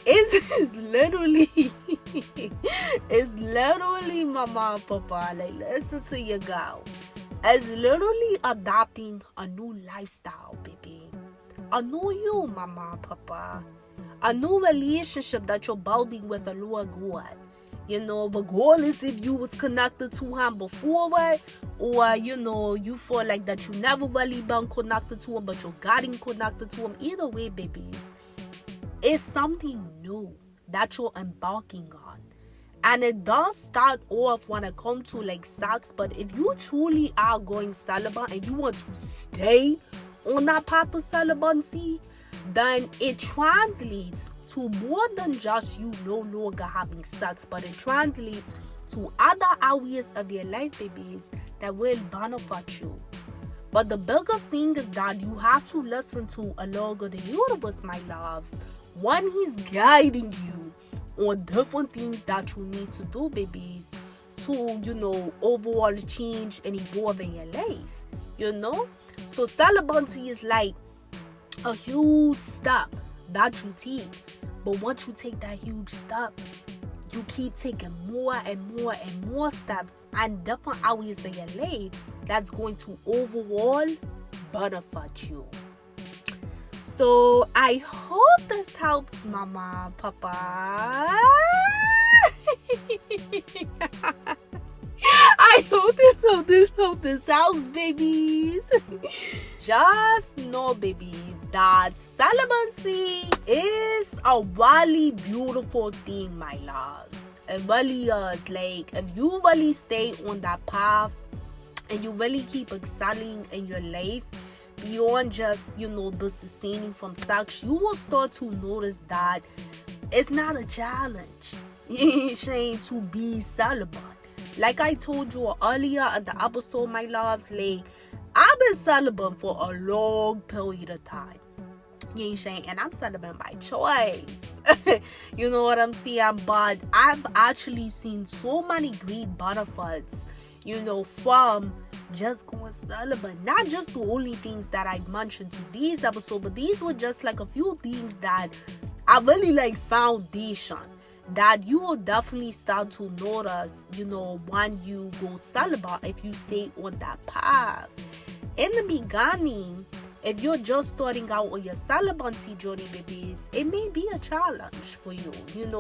It's literally, mama and papa, like, listen to your girl. It's literally adopting a new lifestyle, baby. A new you, mama and papa. A new relationship that you're building with the Lord God. You know, regardless if you was connected to Him before, or, you know, you feel like that you never really been connected to Him, but you're getting connected to Him. Either way, babies, it's something new that you're embarking on. And it does start off when it comes to like sex, but if you truly are going celibate and you want to stay on that path of celibacy, then it translates to more than just you no longer having sex, but it translates to other areas of your life, babies, that will benefit you. But the biggest thing is that you have to listen to Allah God, the universe, my loves, when He's guiding you on different things that you need to do, babies, to, you know, overall change and evolve in your life, you know. So celibacy is like a huge step that you take. But once you take that huge step, you keep taking more and more and more steps and different areas of your life that's going to overall benefit you. So I hope this helps, Mama, Papa. I hope this helps, babies. Just know, babies, that celibacy is a really beautiful thing, my loves. It really is. Like, if you really stay on that path and you really keep excelling in your life beyond just, the sustaining from sex, you will start to notice that it's not a challenge. You ain't ashamed to be celibate. Like I told you earlier in the episode, my loves, like, I've been celibate for a long period of time. You ain't saying, and I'm celibate by choice. You know what I'm saying? But I've actually seen so many great benefits, from just going celibate. Not just the only things that I mentioned to these episodes, but these were just like a few things that I really like foundation that you will definitely start to notice, when you go celibate if you stay on that path. In the beginning, if you're just starting out on your celibacy journey, babies, it may be a challenge for you,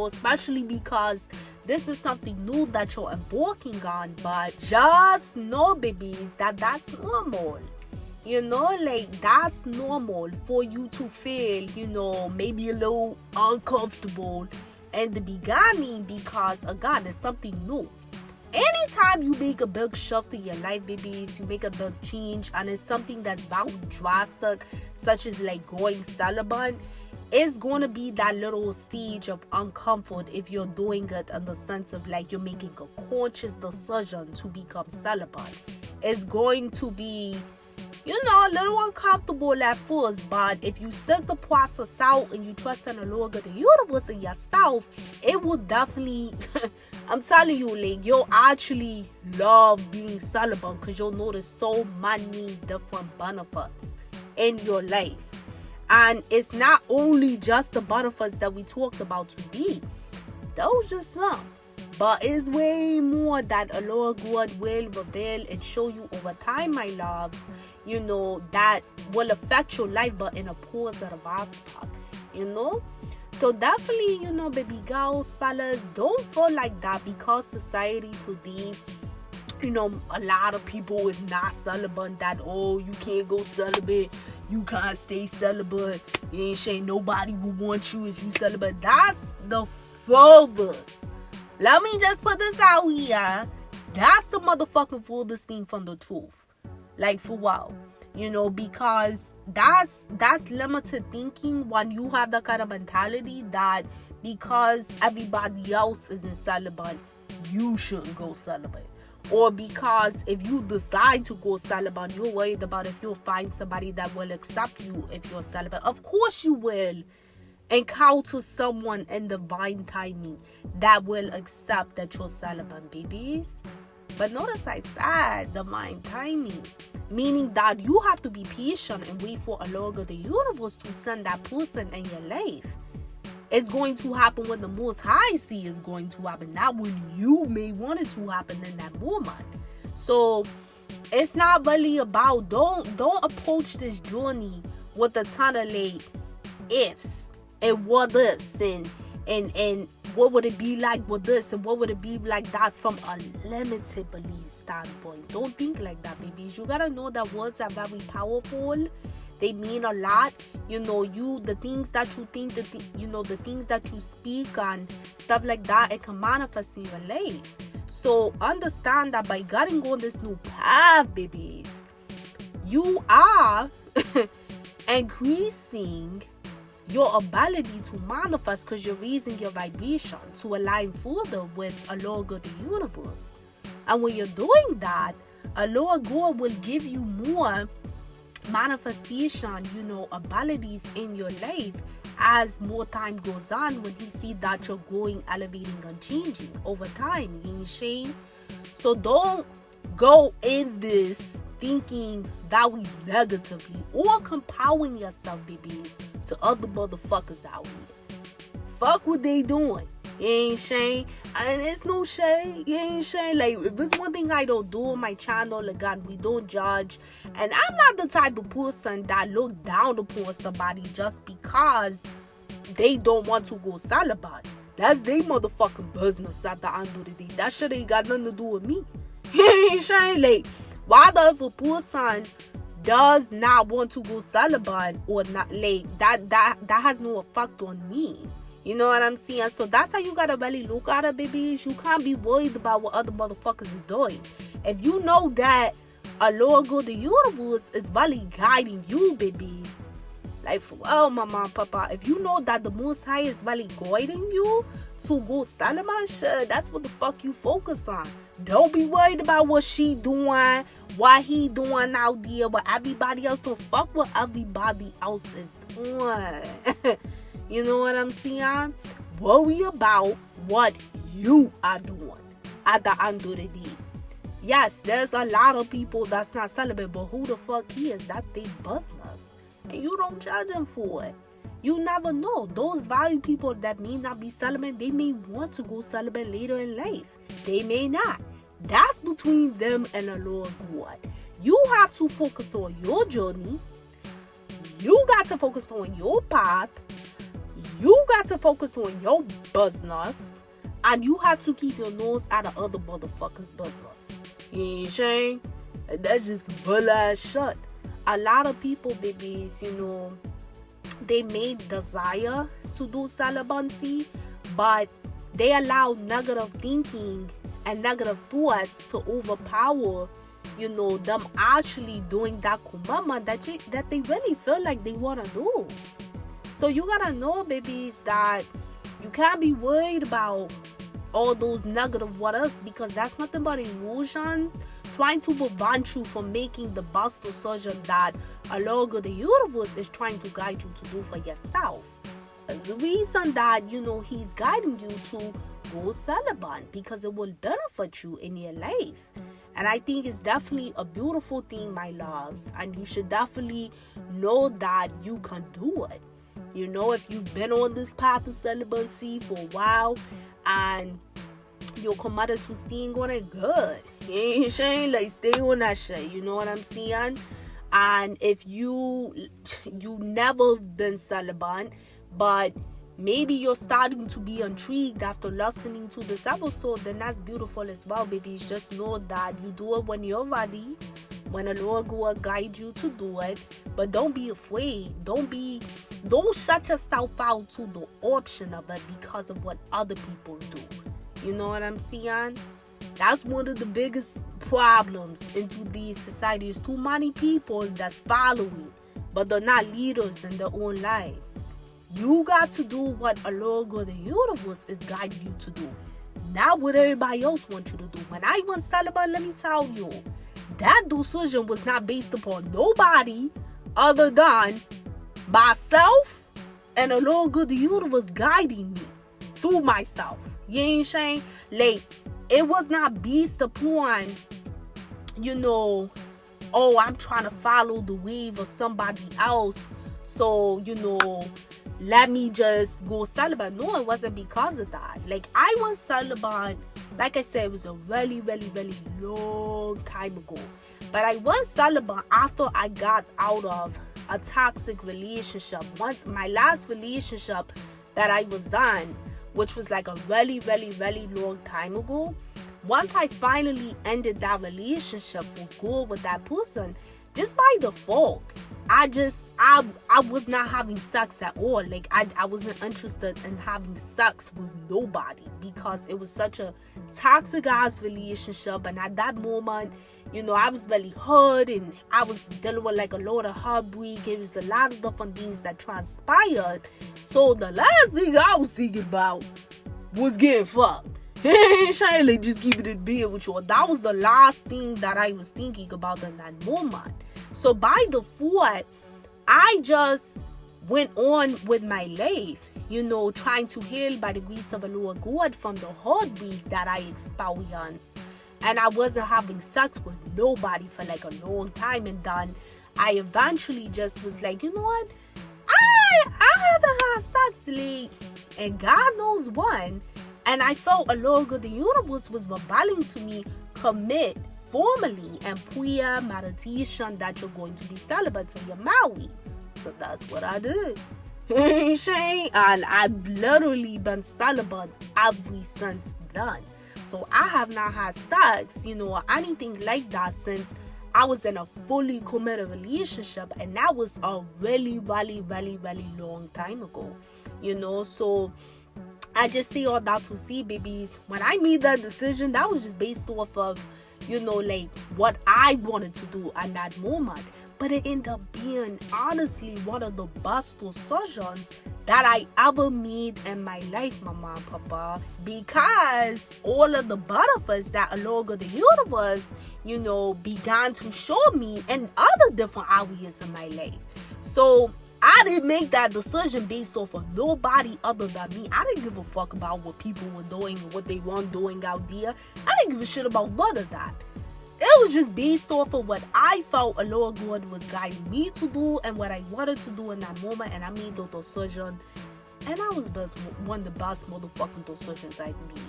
especially because this is something new that you're embarking on. But just know, babies, that's normal. That's normal for you to feel, maybe a little uncomfortable in the beginning because, again, it's something new. Anytime you make a big shift in your life, babies, you make a big change, and it's something that's very drastic, such as like going celibate, it's going to be that little stage of uncomfort if you're doing it in the sense of like you're making a conscious decision to become celibate. It's going to be, a little uncomfortable at first, but if you stick the process out and you trust in the Lord of the universe and yourself, it will definitely, I'm telling you, like, you'll actually love being celibate because you'll notice so many different benefits in your life. And it's not only just the benefits that we talked about today. Those just some. But it's way more that a Lord God will reveal and show you over time, my loves, that will affect your life, but in a positive aspect, So definitely, baby girls, fellas, don't feel like that because society today, a lot of people is not celibate, that, you can't go celibate, you can't stay celibate, you ain't saying nobody will want you if you celibate. That's the furthest. Let me just put this out here. That's the motherfucking furthest thing from the truth. Like, for wow. Because that's limited thinking when you have that kind of mentality that because everybody else is in celibate, you shouldn't go celibate. Or because if you decide to go celibate, you're worried about if you'll find somebody that will accept you if you're celibate. Of course you will encounter someone in divine timing that will accept that you're celibate, babies. But notice I said divine timing, meaning that you have to be patient and wait for a Lord of the universe to send that person in your life. It's going to happen when the Most High see is going to happen, not when you may want it to happen in that moment. So it's not really about, don't approach this journey with a ton of like ifs and what ifs and what would it be like with this and what would it be like that from a limited belief standpoint. Don't think like that, babies. You gotta know that words are very powerful. They mean a lot. The things that you think, the things that you speak and stuff like that, it can manifest in your life. So understand that by getting on this new path, babies, you are increasing your ability to manifest because you're raising your vibration to align further with a Lord of the universe. And when you're doing that, a Lord God will give you more manifestation, abilities in your life as more time goes on, when you see that you're growing, elevating, and changing over time. You know what I'm saying? So don't go in this thinking very negatively or compowering yourself, babies, to other motherfuckers out here. Fuck what they doing. You ain't shame. And it's no shame. You ain't shame. Like, if it's one thing I don't do on my channel, again, we don't judge. And I'm not the type of person that look down upon somebody just because they don't want to go celibate. That's their motherfucking business at the end of the day. That shit ain't got nothing to do with me. You ain't shame. Like, whether if a person does not want to go celibate or not, like, that has no effect on me. You know what I'm saying? So that's how you gotta really look at it, babies. You can't be worried about what other motherfuckers are doing. If you know that a Lord God, the universe, is really guiding you, babies, like, well, mama and papa, if you know that the Most High is really guiding you to go celibate, shit, that's what the fuck you focus on. Don't be worried about what she doing, what he doing out there, what everybody else doing. Fuck what everybody else is doing. You know what I'm saying? Worry about what you are doing at the end of the day. Yes, there's a lot of people that's not celibate, but who the fuck he is? That's their business. And you don't judge them for it. You never know. Those very people that may not be celibate, they may want to go celibate later in life. They may not. That's between them and the Lord God. You have to focus on your journey. You got to focus on your path. You got to focus on your business. And you have to keep your nose out of other motherfuckers' business. You ain't saying? That's just bull ass shit. A lot of people, babies, you know, they may desire to do celibacy, but they allow negative thinking and negative thoughts to overpower, you know, them actually doing that kumama that they really feel like they want to do. So you gotta know, babies, that you can't be worried about all those negative what ifs, because that's nothing but illusions trying to prevent you from making the best decision that Allah, the universe, is trying to guide you to do for yourself. It's the reason that, you know, he's guiding you to go celibate, because it will benefit you in your life. And I think it's definitely a beautiful thing, my loves, and you should definitely know that you can do it. You know, if you've been on this path of celibacy for a while and you're committed to staying on it, good. You ain't saying, like, stay on that shit. You know what I'm saying? And if you never been celibate, but maybe you're starting to be intrigued after listening to this episode, then that's beautiful as well, babies. Just know that you do it when you're ready, when the Lord will guide you to do it. But don't be afraid. Don't shut yourself out to the option of it because of what other people do. You know what I'm saying? That's one of the biggest problems in today's society. Is too many people that's following, but they're not leaders in their own lives. You got to do what Allah, God, the universe, is guiding you to do, not what everybody else wants you to do. When I went celibate, let me tell you, that decision was not based upon nobody other than myself and Allah, God, the universe, guiding me through myself. You ain't saying? Like, it was not based upon, you know, oh, I'm trying to follow the wave of somebody else, so, you know, let me just go celibate. No, it wasn't because of that. Like, I went celibate, like I said, it was a really, really, really long time ago. But I went celibate after I got out of a toxic relationship. Once my last relationship that I was done, which was like a really, really, really long time ago. Once I finally ended that relationship for good with that person, just by default, I was not having sex at all. Like, I wasn't interested in having sex with nobody because it was such a toxic ass relationship. And at that moment, you know, I was really hurt and I was dealing with like a lot of heartbreak. It was a lot of different things that transpired. So the last thing I was thinking about was getting fucked. Trying to just keep it in bed with you. That was the last thing that I was thinking about in that moment. So by default, I just went on with my life, you know, trying to heal by the grace of the Lord God from the heartbreak that I experienced. and I wasn't having sex with nobody for like a long time. And then I eventually just was like, you know what, I haven't had sex lately, and God knows when. And I felt a Lord of the universe was rebelling to me, commit formally and prayer meditation that you're going to be celibate till you're married. So that's what I did. And I've literally been celibate ever since then. So I have not had sex, or anything like that since I was in a fully committed relationship, and that was a really, really, really, really long time ago. So I just say all that to say, babies, when I made that decision, that was just based off of, like what I wanted to do at that moment. But it ended up being honestly one of the best decisions that I ever made in my life, mama and papa, because all of the benefits that along the universe, began to show me in other different areas in my life. So I didn't make that decision based off of nobody other than me. I didn't give a fuck about what people were doing and what they weren't doing out there. I didn't give a shit about none of that. It was just based off of what I felt a Lord God was guiding me to do and what I wanted to do in that moment, and I made the decision. And that was one of the best motherfucking decisions I've made.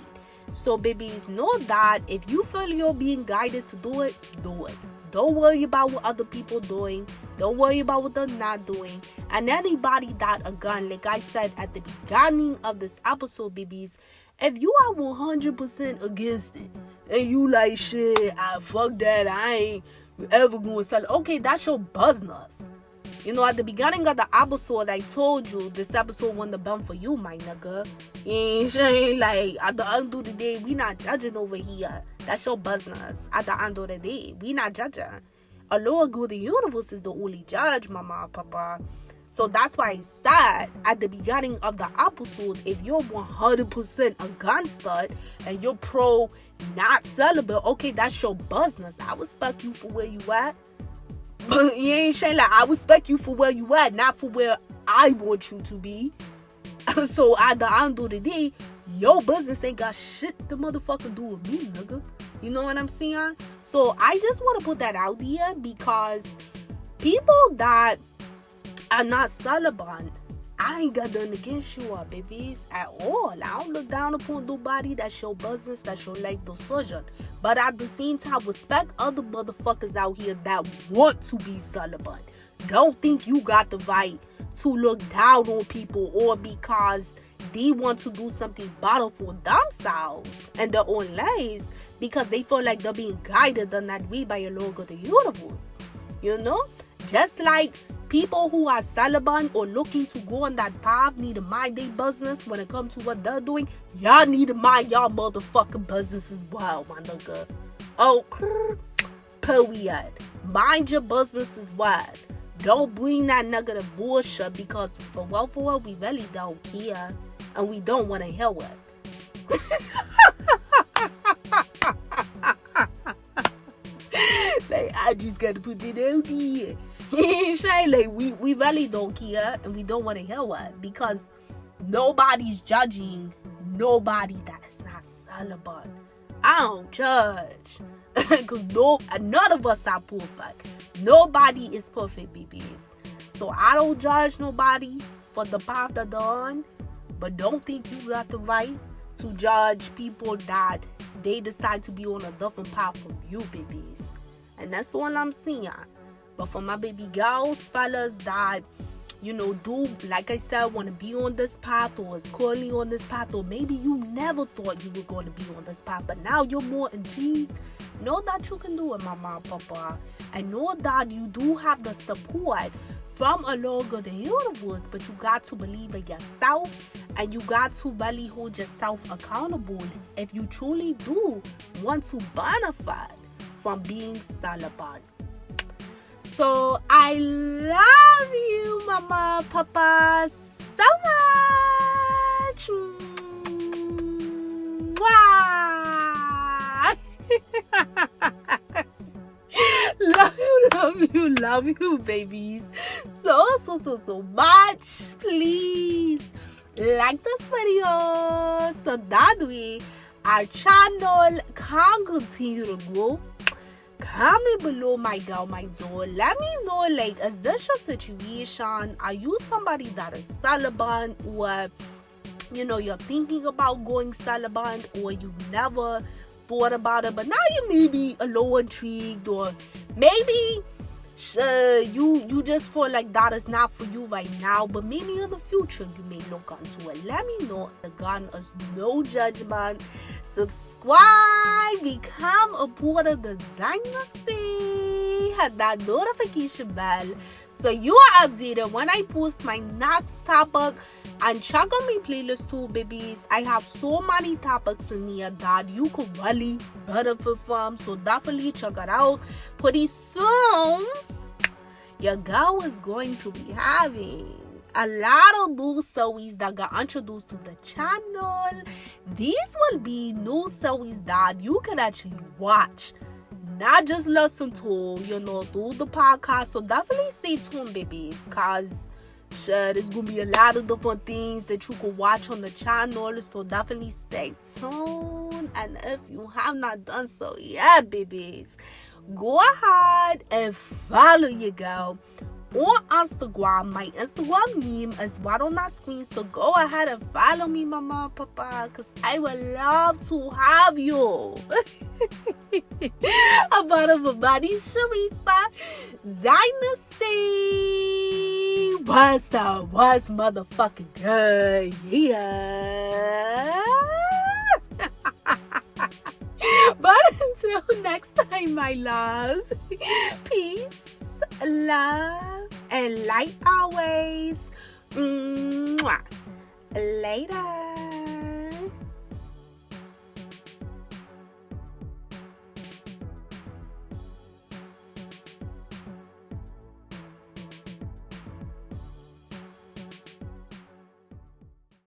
So babies, know that if you feel you're being guided to do it, do it. Don't worry about what other people doing. Don't worry about what they're not doing. And anybody that, again, like I said at the beginning of this episode, babies, if you are 100% against it, and you like, shit, fuck that, I ain't ever gonna sell it. Okay, that's your business. At the beginning of the episode, I told you this episode wouldn't have been for you, my nigga. You ain't saying, like, at the end of the day, we not judging over here. That's your business. At the end of the day, we not judging. A Lord God, the universe is the only judge, mama, papa. So that's why I said at the beginning of the episode, if you're 100% against it and you're pro not celibate, okay, that's your business. I respect you for where you at. But you ain't saying like I respect you for where you at, not for where I want you to be. So at the end of the day, your business ain't got shit to motherfucking do with me, nigga. You know what I'm saying? So I just want to put that out there because people that are not celibate, I ain't got nothing against you all, babies, at all. I don't look down upon nobody. That's your business. That's your life decision. But at the same time, respect other motherfuckers out here that want to be celibate. Don't think you got the right to look down on people or because they want to do something better for themselves and their own lives because they feel like they're being guided in that way by a Lord of the universe. Just like people who are celibate or looking to go on that path need to mind their business when it comes to what they're doing. Y'all need to mind y'all motherfucking business as well, my nigga. Oh, period. Mind your business as well. Don't bring that negative bullshit because for real, we really don't care and we don't want to hear it. Like, I just gotta put it out there. Like, we really don't care and we don't want to hear it because nobody's judging nobody that is not celibate. I don't judge because none of us are perfect. Nobody is perfect, babies. So I don't judge nobody for the path that they're on, but don't think you got the right to judge people that they decide to be on a different path from you, babies. And that's all I'm saying. But for my baby girls, fellas that, do, like I said, want to be on this path or is currently on this path, or maybe you never thought you were going to be on this path, but now you're more intrigued, know that you can do it, mama and papa. And know that you do have the support from a Lord of the universe, but you got to believe in yourself and you got to really hold yourself accountable if you truly do want to benefit from being celibate. So I love you, mama, papa, so much. Love you, babies. So much. Please like this video so that way our channel can continue to grow. Comment below, my girl, my doll. Let me know, like, is this your situation? Are you somebody that is celibate, or you're thinking about going celibate, or you've never thought about it, but now you may be a little intrigued, or maybe you just feel like that is not for you right now, but maybe in the future you may look into it. Let me know. Again, is no judgment. Subscribe, become a part of the Dynasty, hit that notification bell so you are updated when I post my next topic. And check on my playlist too, babies. I have so many topics in here that you could really benefit from, so definitely check it out. Pretty soon your girl is going to be having a lot of new series that got introduced to the channel. These will be new series that you can actually watch, not just listen to, through the podcast. So definitely stay tuned, babies, because there's gonna be a lot of different things that you can watch on the channel. So definitely stay tuned. And if you have not done so yet, babies, go ahead and follow your girl on Instagram. My Instagram name is right on that screen, so go ahead and follow me, mama and papa, because I would love to have you. About AmaniSharifah Dynasty. What's up? What's motherfucking good? Yeah. But until next time, my loves, peace, love, and light always. Mwah. Later.